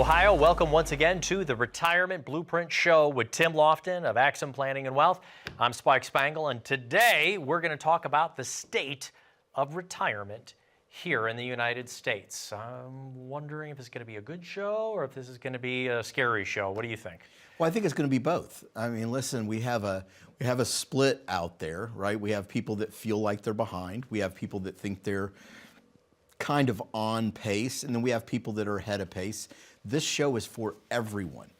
Ohio. Welcome once again to the Retirement Blueprint Show with Tim Lofton of Axum Planning and Wealth. I'm Spike Spangle, and today we're going to talk about the state of retirement here in the United States. I'm wondering if it's going to be a good show or if this is going to be a scary show. What do you think? Well, I think it's going to be both. I mean, listen, we have a split out there, right? We have people that feel like they're behind. We have people that think they're kind of on pace, and then we have people that are ahead of pace. This show is for everyone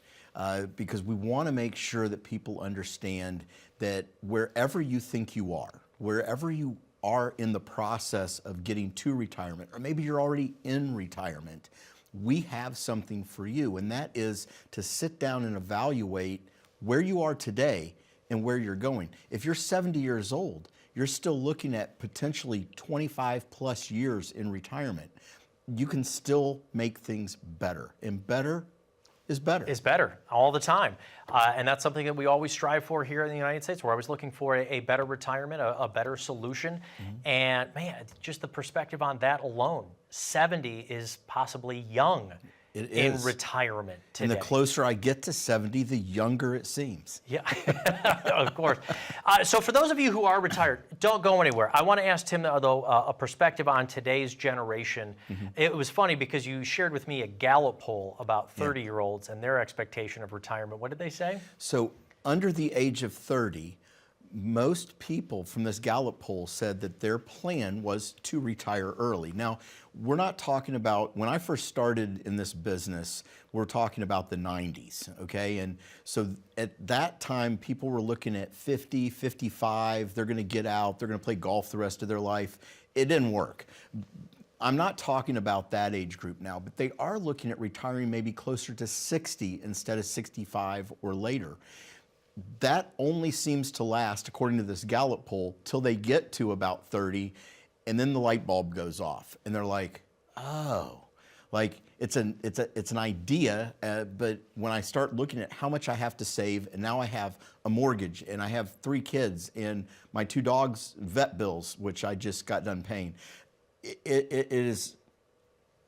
because we want to make sure that people understand that wherever you think you are, wherever you are in the process of getting to retirement, or maybe you're already in retirement, we have something for you, and that is to sit down and evaluate where you are today and where you're going. If you're 70 years old, you're still looking at potentially 25 plus years in retirement. You can still make things better, and better is better. Is better all the time. And that's something that we always strive for here in the United States. We're always looking for a better retirement, a better solution. And man, just the perspective on that alone, 70 is possibly young. It in is. retirement today. And the closer I get to 70, the younger it seems. Yeah, of course. So for those of you who are retired, don't go anywhere. I want to ask Tim, though, a perspective on today's generation. It was funny because you shared with me a Gallup poll about 30-year-olds and their expectation of retirement. What did they say? So under the age of 30, most people from this Gallup poll said that their plan was to retire early. Now, we're not talking about, when I first started in this business, we're talking about the 90s, okay? And so at that time, people were looking at 50, 55, they're gonna get out, they're gonna play golf the rest of their life. It didn't work. I'm not talking about that age group now, but they are looking at retiring maybe closer to 60 instead of 65 or later. That only seems to last, according to this Gallup poll, till they get to about 30, and then the light bulb goes off, and they're like, "Oh, like it's an idea." But when I start looking at how much I have to save, and now I have a mortgage, and I have 3 kids, and my 2 dogs' vet bills, which I just got done paying, it is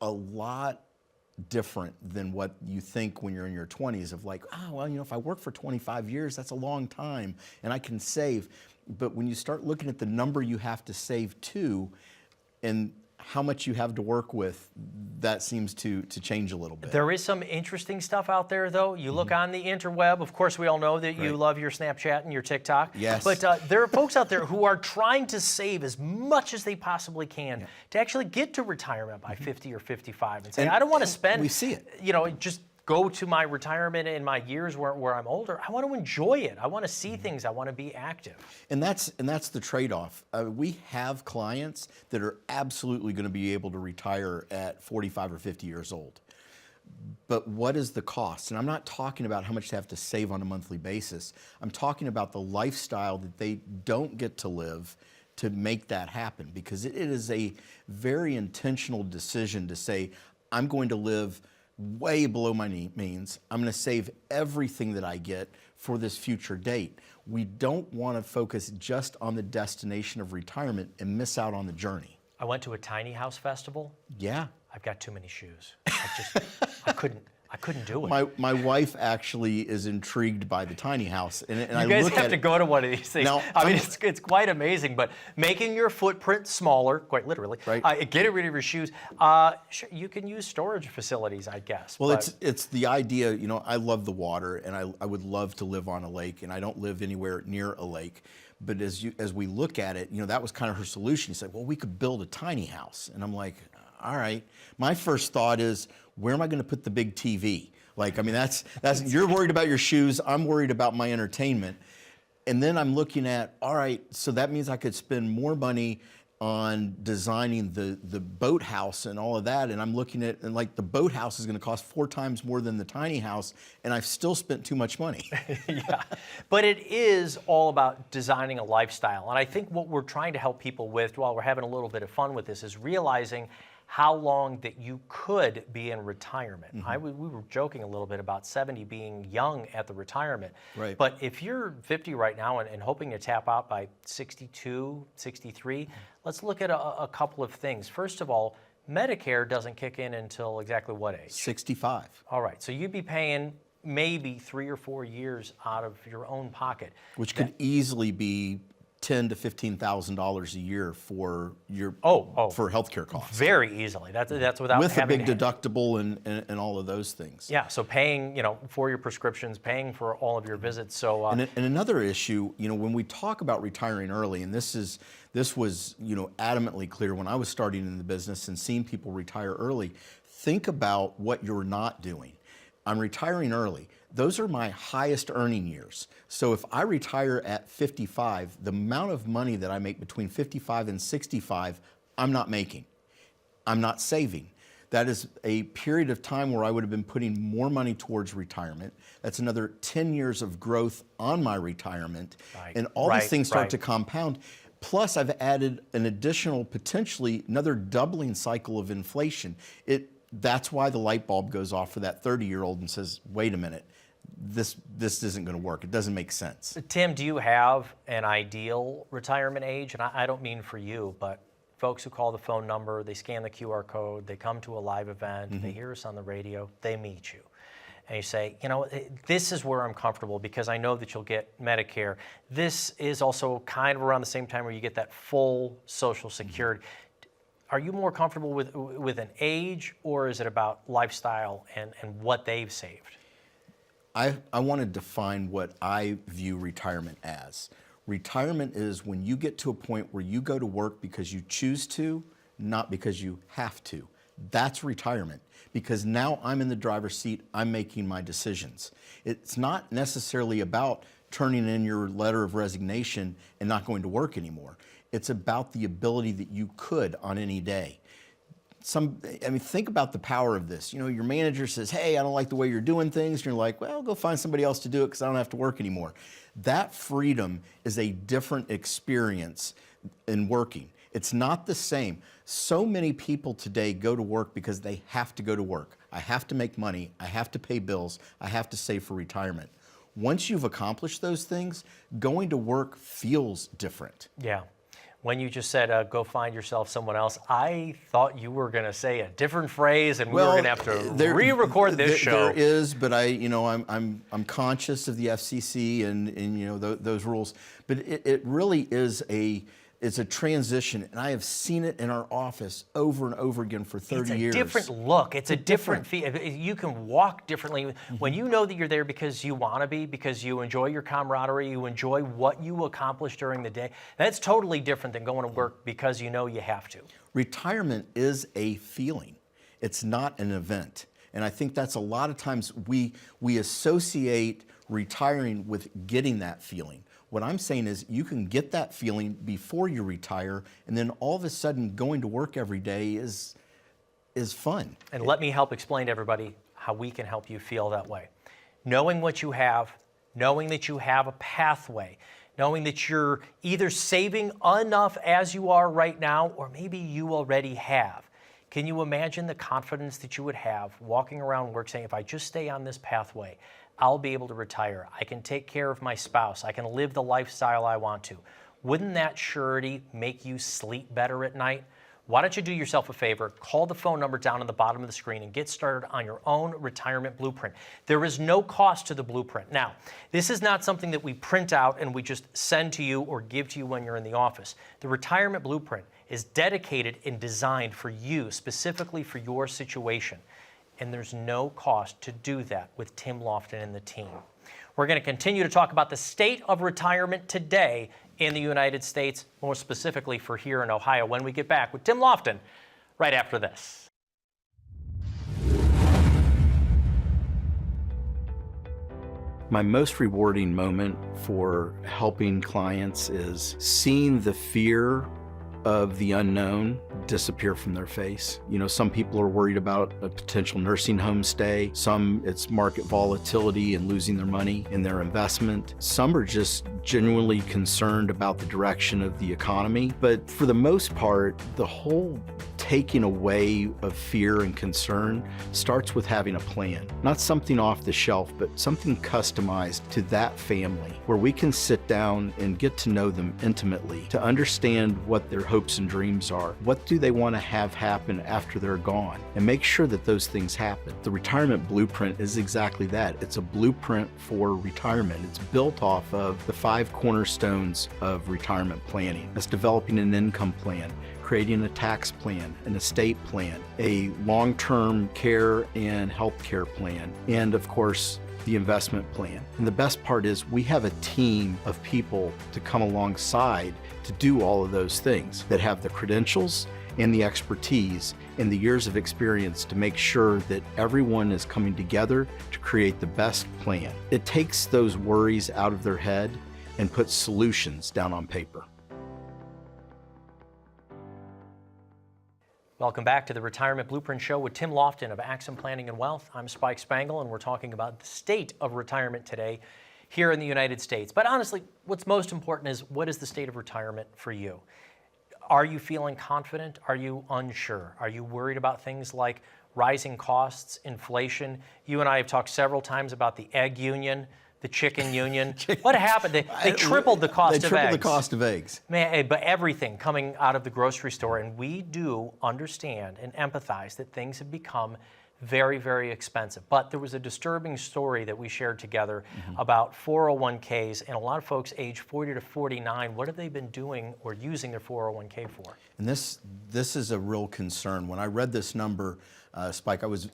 a lot different than what you think when you're in your 20s of like, oh, well, you know, if I work for 25 years, that's a long time and I can save. But when you start looking at the number you have to save to and how much you have to work with, that seems to change a little bit. There is some interesting stuff out there, though. You look on the interweb. Of course, we all know that you love your Snapchat and your TikTok. Yes. But there are folks out there who are trying to save as much as they possibly can to actually get to retirement by 50 or 55 and say, I don't want to spend, we see it. You know, just go to my retirement in my years where I'm older. I want to enjoy it. I want to see things. I want to be active. And that's the trade-off. We have clients that are absolutely going to be able to retire at 45 or 50 years old. But what is the cost? And I'm not talking about how much they have to save on a monthly basis. I'm talking about the lifestyle that they don't get to live to make that happen, because it is a very intentional decision to say, I'm going to live way below my means. I'm going to save everything that I get for this future date. We don't want to focus just on the destination of retirement and miss out on the journey. I went to a tiny house festival. Yeah. I've got too many shoes. I couldn't do it. My wife actually is intrigued by the tiny house, and you guys have to go to one of these things. Now, I mean, it's quite amazing, but making your footprint smaller, quite literally, right. Getting rid of your shoes. Sure, you can use storage facilities, I guess. Well, it's the idea. You know, I love the water, and I would love to live on a lake, and I don't live anywhere near a lake. But as we look at it, you know, that was kind of her solution. She said, well, we could build a tiny house, and I'm like, all right. My first thought is, where am I going to put the big TV? Like, I mean, that's you're worried about your shoes. I'm worried about my entertainment. And then I'm looking at, all right, so that means I could spend more money on designing the boathouse and all of that. And I'm looking at, and like the boathouse is going to cost 4 times more than the tiny house, and I've still spent too much money. Yeah, but it is all about designing a lifestyle. And I think what we're trying to help people with, while we're having a little bit of fun with this, is realizing how long that you could be in retirement. We were joking a little bit about 70 being young at the retirement. Right. But if you're 50 right now and hoping to tap out by 62, 63, let's look at a couple of things. First of all, Medicare doesn't kick in until exactly what age? 65. All right, so you'd be paying maybe 3 or 4 years out of your own pocket. Which could easily be $10,000 to $15,000 a year for your for healthcare costs. Very easily. That's without with a having big deductible and all of those things. Yeah, so paying for your prescriptions, paying for all of your visits. So and another issue, when we talk about retiring early, and this was adamantly clear when I was starting in the business and seeing people retire early. Think about what you're not doing. I'm retiring early. Those are my highest earning years. So if I retire at 55, the amount of money that I make between 55 and 65, I'm not making. I'm not saving. That is a period of time where I would have been putting more money towards retirement. That's another 10 years of growth on my retirement. Right. And all these things start to compound. Plus, I've added an additional, potentially another doubling cycle of inflation. That's why the light bulb goes off for that 30-year-old and says, wait a minute, this isn't going to work. It doesn't make sense. Tim, do you have an ideal retirement age? And I don't mean for you, but folks who call the phone number, they scan the QR code, they come to a live event, they hear us on the radio, they meet you. And you say, this is where I'm comfortable because I know that you'll get Medicare. This is also kind of around the same time where you get that full Social Security. Are you more comfortable with an age, or is it about lifestyle and what they've saved? I want to define what I view retirement as. Retirement is when you get to a point where you go to work because you choose to, not because you have to. That's retirement, because now I'm in the driver's seat, I'm making my decisions. It's not necessarily about turning in your letter of resignation and not going to work anymore. It's about the ability that you could on any day. Think about the power of this. Your manager says, hey, I don't like the way you're doing things. And you're like, well, go find somebody else to do it because I don't have to work anymore. That freedom is a different experience in working. It's not the same. So many people today go to work because they have to go to work. I have to make money. I have to pay bills. I have to save for retirement. Once you've accomplished those things, going to work feels different. Yeah. When you just said, go find yourself someone else, I thought you were going to say a different phrase, and we were going to have to re-record this show. There is, but I'm conscious of the FCC and those rules. But it really is it's a transition, and I have seen it in our office over and over again for 30 years. It's a different look. It's a different feel. You can walk differently when you know that you're there because you want to be, because you enjoy your camaraderie, you enjoy what you accomplish during the day. That's totally different than going to work because you know you have to. Retirement is a feeling. It's not an event. And I think that's a lot of times we associate retiring with getting that feeling. What I'm saying is you can get that feeling before you retire, and then all of a sudden going to work every day is fun. And let me help explain to everybody how we can help you feel that way. Knowing what you have, knowing that you have a pathway, knowing that you're either saving enough as you are right now, or maybe you already have. Can you imagine the confidence that you would have walking around work saying, if I just stay on this pathway, I'll be able to retire. I can take care of my spouse. I can live the lifestyle I want to. Wouldn't that surety make you sleep better at night? Why don't you do yourself a favor, call the phone number down on the bottom of the screen and get started on your own retirement blueprint. There is no cost to the blueprint. Now, this is not something that we print out and we just send to you or give to you when you're in the office. The retirement blueprint is dedicated and designed for you, specifically for your situation. And there's no cost to do that with Tim Lofton and the team. We're going to continue to talk about the state of retirement today in the United States, more specifically for here in Ohio, when we get back with Tim Lofton right after this. My most rewarding moment for helping clients is seeing the fear of the unknown disappear from their face. Some people are worried about a potential nursing home stay. Some, it's market volatility and losing their money in their investment. Some are just genuinely concerned about the direction of the economy. But for the most part, the whole taking away of fear and concern starts with having a plan. Not something off the shelf, but something customized to that family, where we can sit down and get to know them intimately, to understand what their hopes and dreams are. What do they want to have happen after they're gone? And make sure that those things happen. The retirement blueprint is exactly that. It's a blueprint for retirement. It's built off of the 5 cornerstones of retirement planning. That's developing an income plan, creating a tax plan, an estate plan, a long-term care and health care plan, and of course, the investment plan. And the best part is we have a team of people to come alongside to do all of those things that have the credentials and the expertise and the years of experience to make sure that everyone is coming together to create the best plan. It takes those worries out of their head and puts solutions down on paper. Welcome back to the Retirement Blueprint Show with Tim Lofton of Axim Planning and Wealth. I'm Spike Spangle, and we're talking about the state of retirement today here in the United States. But honestly, what's most important is, what is the state of retirement for you? Are you feeling confident? Are you unsure? Are you worried about things like rising costs, inflation? You and I have talked several times about the egg union, the chicken union. What happened? They tripled the cost of eggs. They tripled the cost of eggs. Man, but everything coming out of the grocery store, and we do understand and empathize that things have become very, very expensive. But there was a disturbing story that we shared together about 401ks, and a lot of folks age 40 to 49, what have they been doing or using their 401k for? And this is a real concern. When I read this number, Spike, I was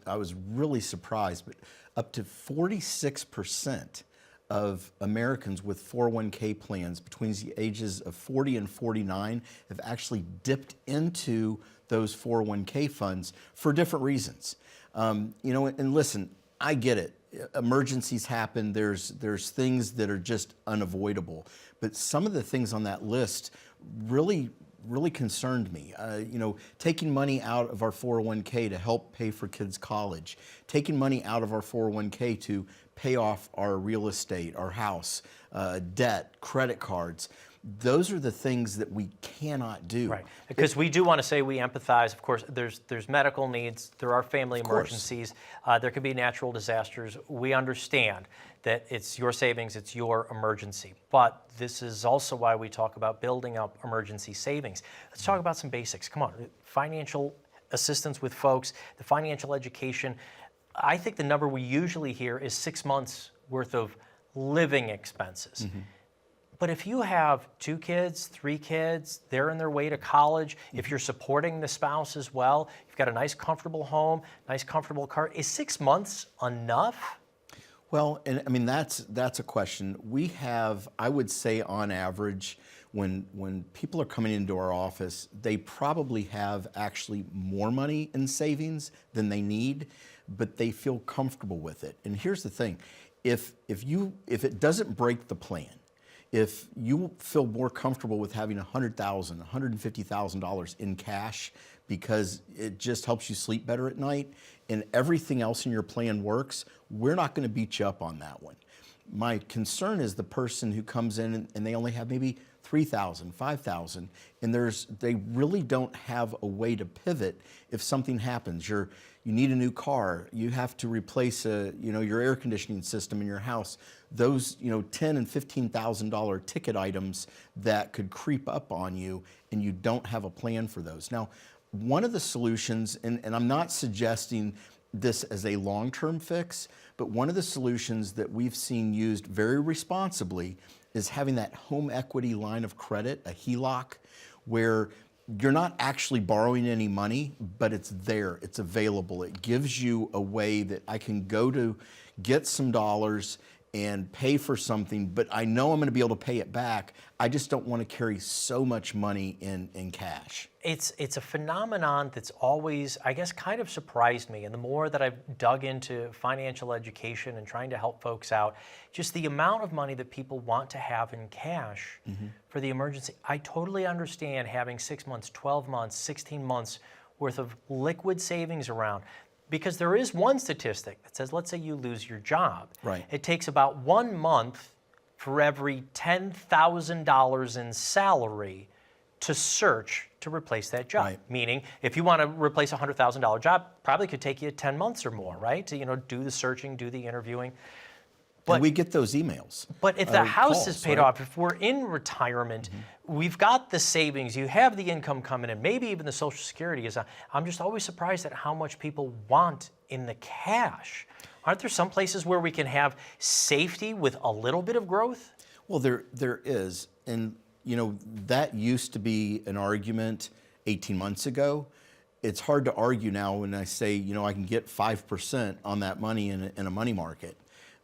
really surprised, but up to 46% of Americans with 401k plans between the ages of 40 and 49 have actually dipped into those 401k funds for different reasons. You know, and listen, I get it. Emergencies happen. There's things that are just unavoidable. But some of the things on that list really concerned me. You know, taking money out of our 401k to help pay for kids' college, taking money out of our 401k to pay off our real estate, our house, debt, credit cards. Those are the things that we cannot do. Right, because we do want to say we empathize. Of course, there's medical needs, there are family emergencies, there could be natural disasters. We understand that it's your savings, it's your emergency. But this is also why we talk about building up emergency savings. Let's talk about some basics. Come on, financial assistance with folks, the financial education. I think the number we usually hear is 6 months worth of living expenses. But if you have 2 kids, 3 kids, they're in their way to college, if you're supporting the spouse as well, you've got a nice comfortable home, nice comfortable car, is 6 months enough? Well, and I mean, that's a question. We have, I would say on average, when people are coming into our office, they probably have actually more money in savings than they need, but they feel comfortable with it. And here's the thing, if it doesn't break the plan, if you feel more comfortable with having $100,000, $150,000 in cash because it just helps you sleep better at night and everything else in your plan works, we're not going to beat you up on that one. My concern is the person who comes in and they only have maybe $3,000, $5,000, and they really don't have a way to pivot if something happens. You need a new car, you have to replace your air conditioning system in your house. Those $10,000 and $15,000 ticket items that could creep up on you, and you don't have a plan for those. Now, one of the solutions, and I'm not suggesting this as a long-term fix, but one of the solutions that we've seen used very responsibly is having that home equity line of credit, a HELOC, where you're not actually borrowing any money, but it's there, it's available. It gives you a way that I can go to get some dollars and pay for something, but I know I'm going to be able to pay it back. I just don't want to carry so much money in cash. It's a phenomenon that's always, I guess, kind of surprised me. And the more that I've dug into financial education and trying to help folks out, just the amount of money that people want to have in cash for the emergency. I totally understand having 6 months, 12 months, 16 months worth of liquid savings around. Because there is one statistic that says, let's say you lose your job. Right. It takes about 1 month for every $10,000 in salary to search to replace that job. Right. Meaning, if you want to replace a $100,000 job, probably could take you 10 months or more, right? To, do the searching, do the interviewing. And we get those emails. But if the house calls, is paid right? off, if we're in retirement, we've got the savings, you have the income coming in, maybe even the Social Security is. I'm just always surprised at how much people want in the cash. Aren't there some places where we can have safety with a little bit of growth? Well, there is, and that used to be an argument 18 months ago. It's hard to argue now when I say, I can get 5% on that money in a money market.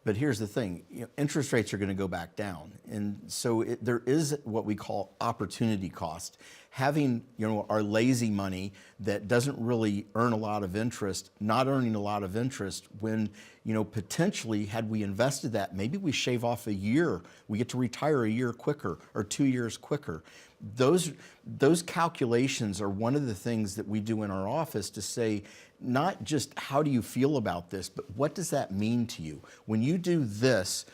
But here's the thing, interest rates are going to go back down. And so there is what we call opportunity cost. Having, our lazy money that doesn't really earn a lot of interest, not earning a lot of interest when, potentially had we invested that, maybe we shave off a year, we get to retire a year quicker or 2 years quicker. Those calculations are one of the things that we do in our office to say, not just how do you feel about this, but what does that mean to you? When you do this,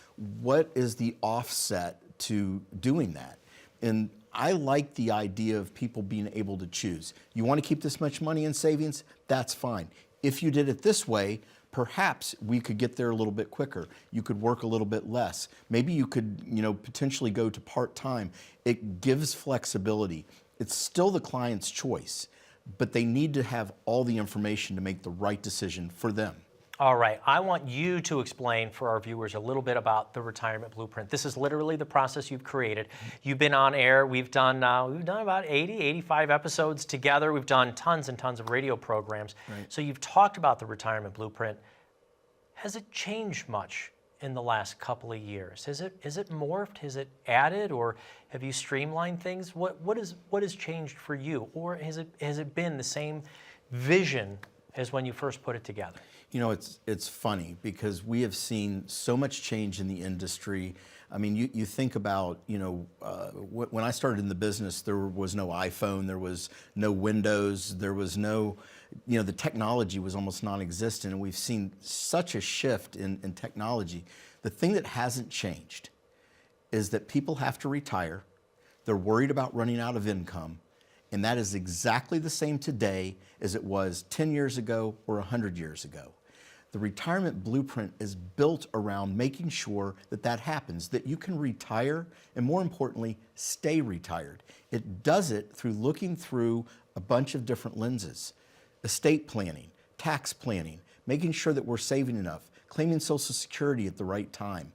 what is the offset to doing that? And I like the idea of people being able to choose. You want to keep this much money in savings? That's fine. If you did it this way, perhaps we could get there a little bit quicker. You could work a little bit less. Maybe you could, potentially go to part-time. It gives flexibility. It's still the client's choice, but they need to have all the information to make the right decision for them. All right, I want you to explain for our viewers a little bit about the Retirement Blueprint. This is literally the process you've created. You've been on air. We've done about 80, 85 episodes together. We've done tons and tons of radio programs. Right. So you've talked about the Retirement Blueprint. Has it changed much in the last couple of years? Is it morphed? Has it added, or have you streamlined things? What has changed for you, or has it been the same vision as when you first put it together? It's funny because we have seen so much change in the industry. I mean, you think about, when I started in the business, there was no iPhone, there was no Windows, there was no, the technology was almost non-existent, and we've seen such a shift in technology. The thing that hasn't changed is that people have to retire, they're worried about running out of income, and that is exactly the same today as it was 10 years ago or 100 years ago. The Retirement Blueprint is built around making sure that that happens, that you can retire and, more importantly, stay retired. It does it through looking through a bunch of different lenses: estate planning, tax planning, making sure that we're saving enough, claiming Social Security at the right time.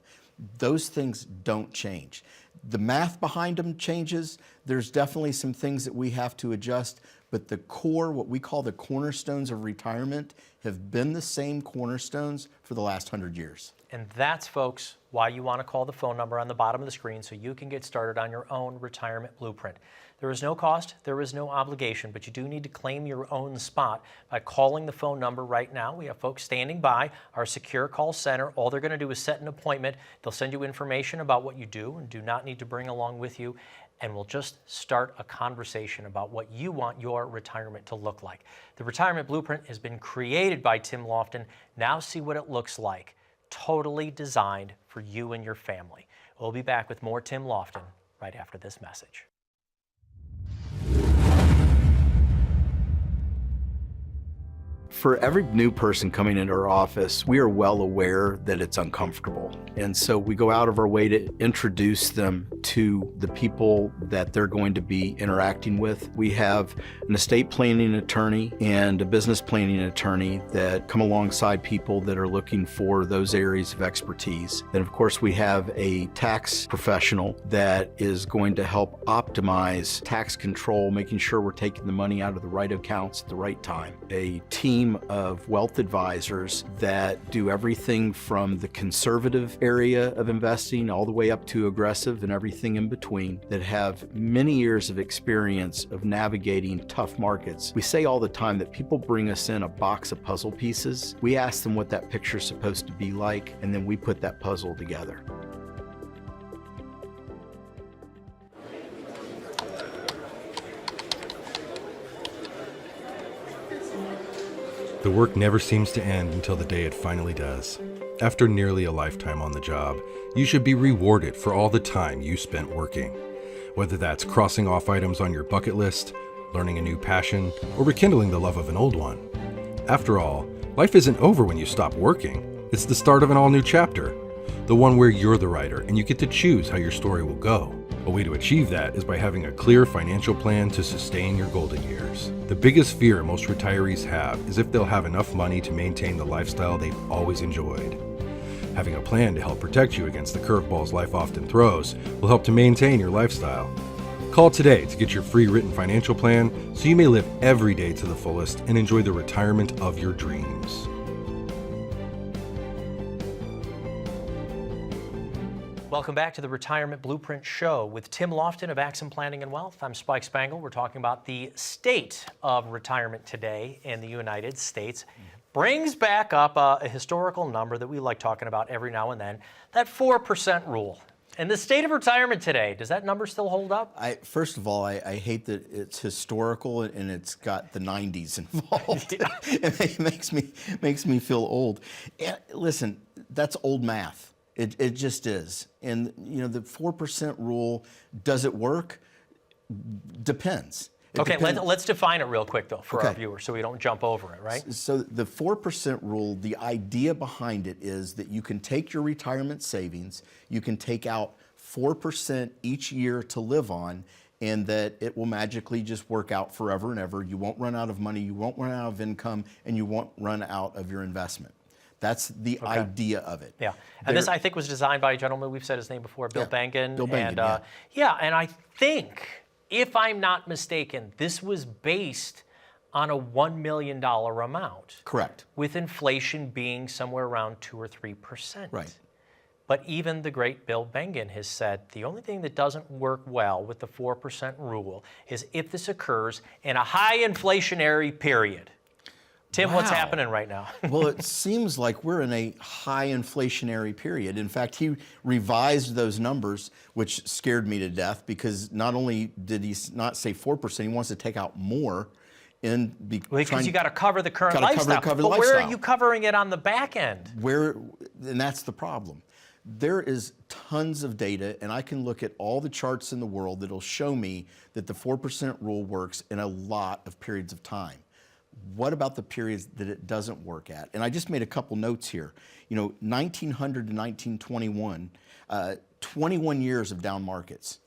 Those things don't change. The math behind them changes. There's definitely some things that we have to adjust, but the core, what we call the cornerstones of retirement, have been the same cornerstones for the last 100 years. And that's, folks, why you want to call the phone number on the bottom of the screen so you can get started on your own Retirement Blueprint. There is no cost, there is no obligation, but you do need to claim your own spot by calling the phone number right now. We have folks standing by, our secure call center. All they're going to do is set an appointment. They'll send you information about what you do and do not need to bring along with you, and we'll just start a conversation about what you want your retirement to look like. The Retirement Blueprint has been created by Tim Lofton. Now see what it looks like. Totally designed for you and your family. We'll be back with more Tim Lofton right after this message. For every new person coming into our office, we are well aware that it's uncomfortable. And so we go out of our way to introduce them to the people that they're going to be interacting with. We have an estate planning attorney and a business planning attorney that come alongside people that are looking for those areas of expertise. Then, of course, we have a tax professional that is going to help optimize tax control, making sure we're taking the money out of the right accounts at the right time. A team of wealth advisors that do everything from the conservative area of investing all the way up to aggressive and everything in between, that have many years of experience of navigating tough markets. We say all the time that people bring us in a box of puzzle pieces. We ask them what that picture is supposed to be like, and then we put that puzzle together. The work never seems to end until the day it finally does. After nearly a lifetime on the job, you should be rewarded for all the time you spent working. Whether that's crossing off items on your bucket list, learning a new passion, or rekindling the love of an old one. After all, life isn't over when you stop working. It's the start of an all-new chapter. The one where you're the writer and you get to choose how your story will go. A way to achieve that is by having a clear financial plan to sustain your golden years. The biggest fear most retirees have is if they'll have enough money to maintain the lifestyle they've always enjoyed. Having a plan to help protect you against the curveballs life often throws will help to maintain your lifestyle. Call today to get your free written financial plan so you may live every day to the fullest and enjoy the retirement of your dreams. Welcome back to the Retirement Blueprint Show with Tim Lofton of Axum Planning and Wealth. I'm Spike Spangle. We're talking about the state of retirement today in the United States. Brings back up a historical number that we like talking about every now and then, that 4% rule. And the state of retirement today, does that number still hold up? First of all, I hate that it's historical and it's got the 90s involved. It makes me feel old. And listen, that's old math. It just is. And you know, the 4% rule, does it work? Depends. Okay, let's define it real quick though for our viewers so we don't jump over it, right? So the 4% rule, the idea behind it is that you can take your retirement savings, you can take out 4% each year to live on, and that it will magically just work out forever and ever. You won't run out of money, you won't run out of income, and you won't run out of your investment. That's the idea of it. Yeah, and this I think was designed by a gentleman, we've said his name before, Bill Bengen. Bill Bengen, and, and I think, if I'm not mistaken, this was based on a $1 million amount. Correct. With inflation being somewhere around 2 or 3%. Right. But even the great Bill Bengen has said the only thing that doesn't work well with the 4% rule is if this occurs in a high inflationary period. Tim, what's happening right now? Well, it seems like we're in a high inflationary period. In fact, he revised those numbers, which scared me to death because not only did he not say 4%, he wants to take out more. Because you got to cover the current lifestyle. But where are you covering it on the back end? And that's the problem. There is tons of data, and I can look at all the charts in the world that'll show me that the 4% rule works in a lot of periods of time. What about the periods that it doesn't work at? And I just made a couple notes here. You know, 1900 to 1921, 21 years of down markets.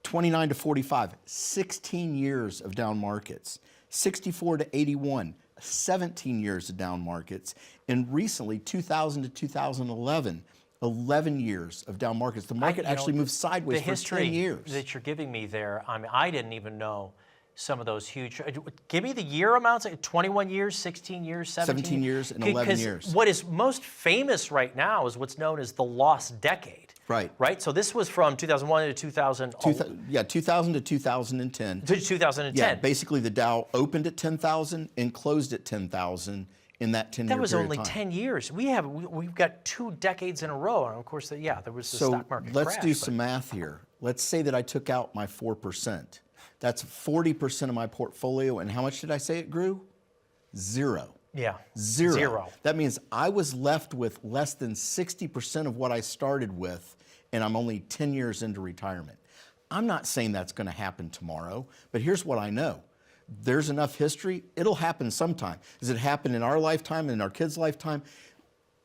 29 to 45, 16 years of down markets. 64 to 81, 17 years of down markets. And recently, 2000 to 2011, 11 years of down markets. The market actually moved sideways for 10 years. The history that you're giving me there, I mean, I didn't even know some of those huge, give me the year amounts, 21 years, 16 years, 17 years, and 11 years. What is most famous right now is what's known as the lost decade. Right. Right? So this was from 2001 to 2000. 2000 to 2010. To 2010. Yeah, basically the Dow opened at 10,000 and closed at 10,000 in that 10-year period. That was only 10 years. We've got 2 decades in a row. And of course, there was the stock market crash. So let's do some math here. Let's say that I took out my 4%. That's 40% of my portfolio. And how much did I say it grew? Zero. Yeah. Zero. That means I was left with less than 60% of what I started with, and I'm only 10 years into retirement. I'm not saying that's going to happen tomorrow, but here's what I know. There's enough history, it'll happen sometime. Does it happen in our lifetime, in our kids' lifetime?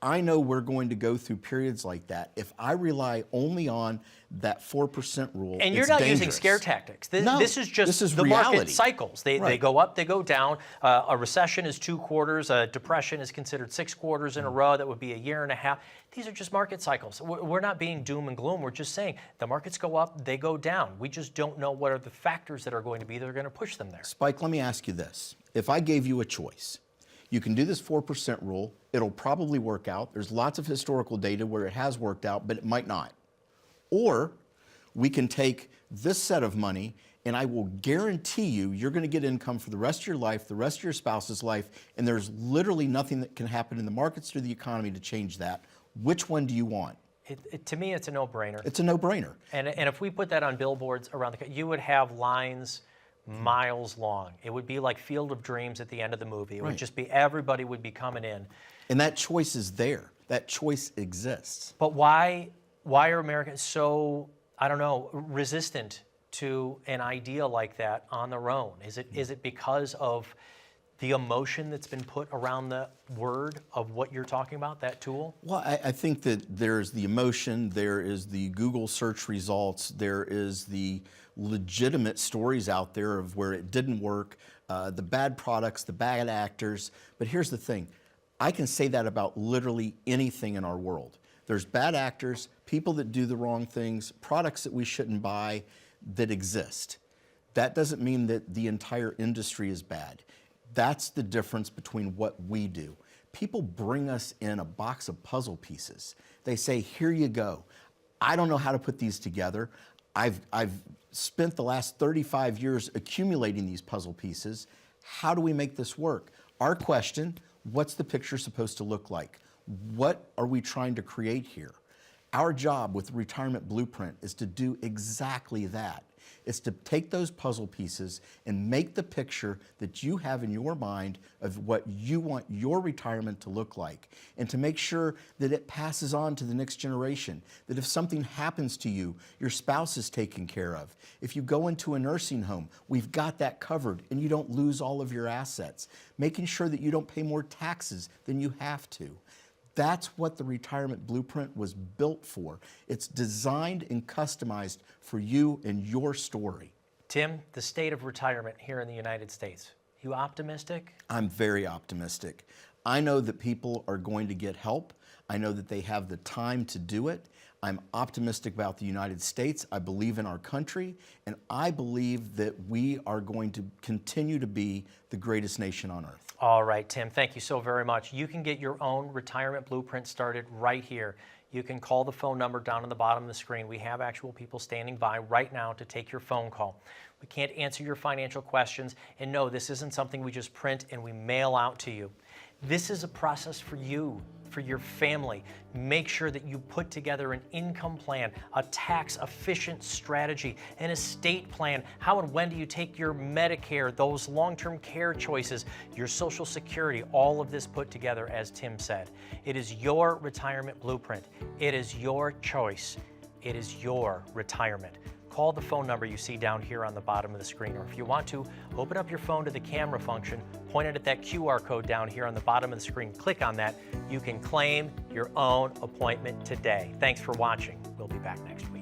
I know we're going to go through periods like that. If I rely only on that 4% rule, and you're not using scare tactics. This is just the reality. Market cycles. They go up, they go down. A recession is 2 quarters. A depression is considered 6 quarters in a row. That would be a year and a half. These are just market cycles. We're not being doom and gloom. We're just saying the markets go up, they go down. We just don't know what are the factors that are going to be that are going to push them there. Spike, let me ask you this. If I gave you a choice, you can do this 4% rule. It'll probably work out. There's lots of historical data where it has worked out, but it might not. Or we can take this set of money, and I will guarantee you're going to get income for the rest of your life, the rest of your spouse's life, and there's literally nothing that can happen in the markets or the economy to change that. Which one do you want? To me, it's a no-brainer. It's a no-brainer. And if we put that on billboards around the country, you would have lines miles long. It would be like Field of Dreams at the end of the movie. It would just be, everybody would be coming in. And that choice is there. That choice exists. But why are Americans so I don't know, resistant to an idea like that on their own? Is it because of the emotion that's been put around the word of what you're talking about, that tool? Well, I think that there's the emotion, there is the Google search results, there is the legitimate stories out there of where it didn't work, the bad products, the bad actors. But here's the thing, I can say that about literally anything in our world. There's bad actors, people that do the wrong things, products that we shouldn't buy that exist. That doesn't mean that the entire industry is bad. That's the difference between what we do. People bring us in a box of puzzle pieces. They say, here you go. I don't know how to put these together. I've spent the last 35 years accumulating these puzzle pieces. How do we make this work? Our question, what's the picture supposed to look like? What are we trying to create here? Our job with Retirement Blueprint is to do exactly that. It's to take those puzzle pieces and make the picture that you have in your mind of what you want your retirement to look like, and to make sure that it passes on to the next generation, that if something happens to you, your spouse is taken care of. If you go into a nursing home, we've got that covered and you don't lose all of your assets. Making sure that you don't pay more taxes than you have to. That's what the Retirement Blueprint was built for. It's designed and customized for you and your story. Tim, the state of retirement here in the United States, you optimistic? I'm very optimistic. I know that people are going to get help. I know that they have the time to do it. I'm optimistic about the United States. I believe in our country, and I believe that we are going to continue to be the greatest nation on earth. All right, Tim, thank you so very much. You can get your own Retirement Blueprint started right here. You can call the phone number down on the bottom of the screen. We have actual people standing by right now to take your phone call. We can't answer your financial questions, and no, this isn't something we just print and we mail out to you. This is a process for you, for your family. Make sure that you put together an income plan, a tax-efficient strategy, an estate plan. How and when do you take your Medicare, those long-term care choices, your Social Security, all of this put together, as Tim said. It is your retirement blueprint. It is your choice. It is your retirement. Call the phone number you see down here on the bottom of the screen, or if you want to, open up your phone to the camera function, point it at that QR code down here on the bottom of the screen. Click on that. You can claim your own appointment today. Thanks for watching. We'll be back next week.